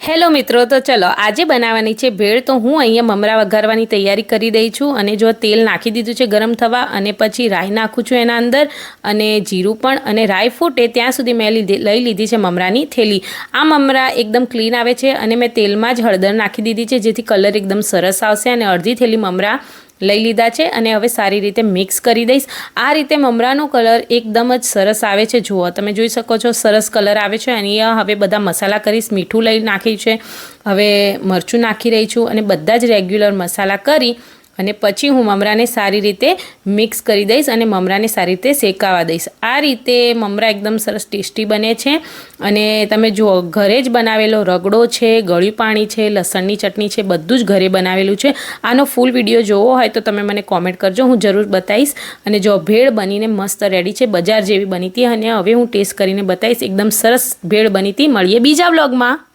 Hello મિત્રો, તો ચલો આજે બનાવવાની છે ભેળ। તો હું અહીંયા મમરા વઘારવાની તૈયારી કરી દઈ છું અને જો તેલ નાખી દીધું છે ગરમ થવા અને પછી રાઈ નાખું છું એના અંદર અને જીરું પણ અને રાઈ ફૂટે ત્યાં સુધી મેં લઈ લીધી છે મમરાની થેલી। આ મમરા એકદમ ક્લીન આવે છે અને મેં તેલમાં જ હળદર નાખી દીધી છે જેથી કલર એકદમ સરસ આવશે અને અડધી થેલી મમરા લઈ લીધા છે અને હવે સારી રીતે મિક્સ કરી દઈશ। આ રીતે મમરાનો કલર એકદમ જ સરસ આવે છે। જુઓ, તમે જોઈ શકો છો સરસ કલર આવે છે। અહીંયા હવે બધા મસાલા કરીશ। મીઠું લઈ નાખ્યું છે, હવે મરચું નાખી રહી છું અને બધા જ રેગ્યુલર મસાલા કરી અને પછી હું મમરાને સારી રીતે મિક્સ કરી દઈશ અને મમરાને સારી રીતે શેકાવા દઈશ। આ રીતે મમરા એકદમ સરસ ટેસ્ટી બને છે અને તમે જુઓ ઘરે જ બનાવેલો રગડો છે, ગળ્યું પાણી છે, લસણની ચટણી છે, બધું જ ઘરે બનાવેલું છે। આનો ફૂલ વિડીયો જોવો હોય તો તમે મને કોમેન્ટ કરજો, હું જરૂર બતાવીશ। અને જો ભેળ બનીને મસ્ત રેડી છે, બજાર જેવી બની હતી અને હવે હું ટેસ્ટ કરીને બતાવીશ। એકદમ સરસ ભેળ બની હતી। મળીએ બીજા વ્લોગમાં।